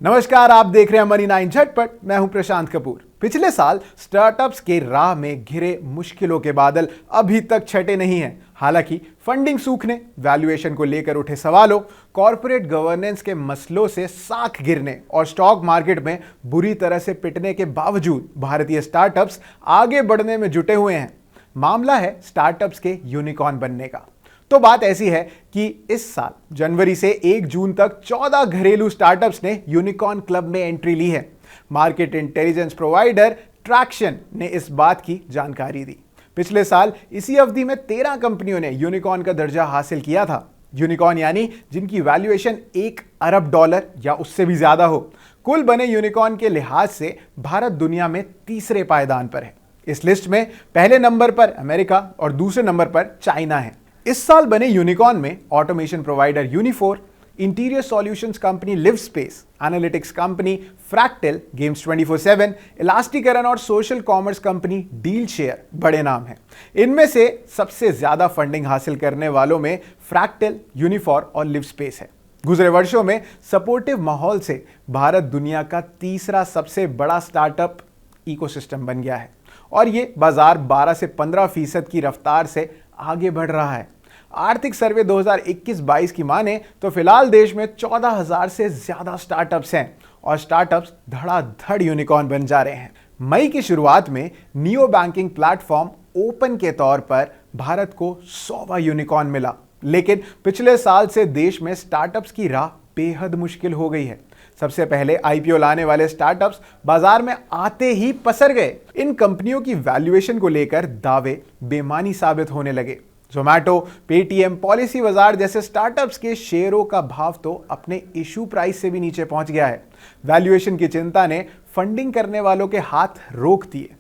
नमस्कार, आप देख रहे हैं मनी 9 झटपट। मैं हूं प्रशांत कपूर। पिछले साल स्टार्टअप्स के राह में घिरे मुश्किलों के बादल अभी तक छटे नहीं हैं। हालांकि फंडिंग सूखने, वैल्यूएशन को लेकर उठे सवालों, कॉर्पोरेट गवर्नेंस के मसलों से साख गिरने और स्टॉक मार्केट में बुरी तरह से पिटने के बावजूद भारतीय स्टार्टअप्स आगे बढ़ने में जुटे हुए हैं। मामला है स्टार्टअप्स के यूनिकॉर्न बनने का। तो बात ऐसी है कि इस साल जनवरी से 1 जून तक 14 घरेलू स्टार्टअप्स ने यूनिकॉर्न क्लब में एंट्री ली है। मार्केट इंटेलिजेंस प्रोवाइडर ट्रैक्शन ने इस बात की जानकारी दी। पिछले साल इसी अवधि में 13 कंपनियों ने यूनिकॉर्न का दर्जा हासिल किया था। यूनिकॉर्न यानी जिनकी वैल्यूएशन $1 अरब या उससे भी ज्यादा हो। कुल बने यूनिकॉर्न के लिहाज से भारत दुनिया में तीसरे पायदान पर है। इस लिस्ट में पहले नंबर पर अमेरिका और दूसरे नंबर पर चाइना है। इस साल बने यूनिकॉर्न में automation provider Uniphore, interior solutions company Livspace, analytics company Fractal, games 24/7, ElasticRun और सोशल कॉमर्स कंपनी डीलशेयर बड़े नाम हैं। इनमें से सबसे ज्यादा फंडिंग हासिल करने वालों में फ्रैक्टल, यूनिफोर और लिवस्पेस है। गुजरे वर्षों में सपोर्टिव माहौल से भारत दुनिया का तीसरा सबसे बड़ा स्टार्टअप इकोसिस्टम बन गया है और ये बाजार 12 से 15% की रफ्तार से आगे बढ़ रहा है। आर्थिक सर्वे 2021-22 की माने तो फिलहाल देश में 14,000 से ज्यादा स्टार्टअप्स हैं और स्टार्टअप्स धड़ाधड़ यूनिकॉर्न बन जा रहे हैं। मई की शुरुआत में नियो बैंकिंग प्लेटफॉर्म ओपन के तौर पर भारत को 100वां यूनिकॉर्न मिला, लेकिन पिछले साल से देश में स्टार्टअप्स की राह बेहद मुश्किल हो गई है। सबसे पहले आईपीओ लाने वाले स्टार्टअप्स बाजार में आते ही पसर गए। इन कंपनियों की वैल्यूएशन को लेकर दावे बेमानी साबित होने लगे। जोमैटो, पेटीएम, पॉलिसी बाजार जैसे स्टार्टअप्स के शेयरों का भाव तो अपने इशू प्राइस से भी नीचे पहुंच गया है। वैल्यूएशन की चिंता ने फंडिंग करने वालों के हाथ रोक दिए।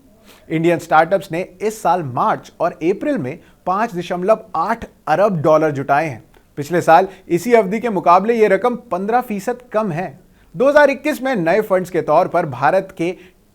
इंडियन स्टार्टअप्स ने इस साल मार्च और अप्रैल में $5.8 अरब जुटाए हैं। पिछले साल इसी अवधि के मुकाबले यह रकम 15% कम है। 2021 में नए फंड्स के तौर पर भारत के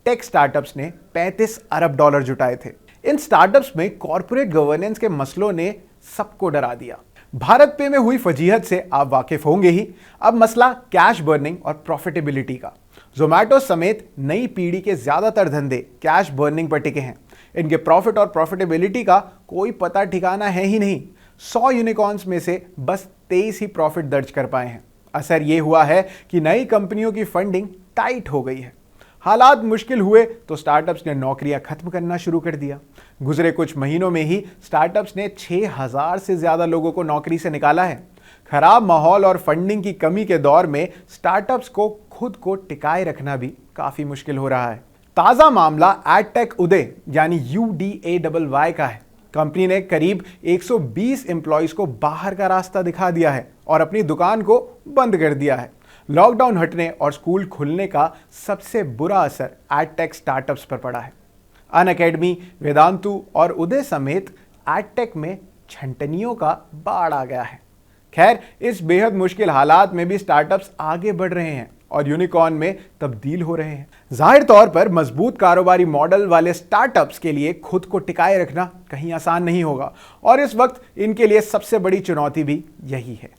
टेक स्टार्टअप्स ने $35 अरब जुटाए थे। इन स्टार्टअप्स में कॉर्पोरेट गवर्नेंस के मसलों ने सबको डरा दिया। भारत पे में हुई फजीहत से आप वाकिफ होंगे ही। अब मसला कैश बर्निंग और प्रॉफिटेबिलिटी का। जोमैटो समेत नई पीढ़ी के ज्यादातर धंधे कैश बर्निंग पर टिके हैं। इनके प्रॉफिट और प्रॉफिटेबिलिटी का कोई पता ठिकाना है ही नहीं। 100 यूनिकॉर्न्स में से बस 23 ही प्रॉफिट दर्ज कर पाए हैं। असर यह हुआ है कि नई कंपनियों की फंडिंग टाइट हो गई है। हालात मुश्किल हुए तो स्टार्टअप्स ने नौकरियां खत्म करना शुरू कर दिया। गुजरे कुछ महीनों में ही स्टार्टअप्स ने 6,000 से ज्यादा लोगों को नौकरी से निकाला है। खराब माहौल और फंडिंग की कमी के दौर में स्टार्टअप्स को खुद को टिकाए रखना भी काफी मुश्किल हो रहा है। ताजा मामला एडटेक उदय यानी UDAYY का है। कंपनी ने करीब 120 एम्प्लॉइज को बाहर का रास्ता दिखा दिया है और अपनी दुकान को बंद कर दिया है। लॉकडाउन हटने और स्कूल खुलने का सबसे बुरा असर एडटेक स्टार्टअप्स पर पड़ा है। अनअकैडमी, वेदांतु और उदय समेत एडटेक में छंटनियों का बाढ़ आ गया है। खैर, इस बेहद मुश्किल हालात में भी स्टार्टअप्स आगे बढ़ रहे हैं और यूनिकॉर्न में तब्दील हो रहे हैं। जाहिर तौर पर मजबूत कारोबारी मॉडल वाले स्टार्टअप्स के लिए खुद को टिकाए रखना कहीं आसान नहीं होगा और इस वक्त इनके लिए सबसे बड़ी चुनौती भी यही है।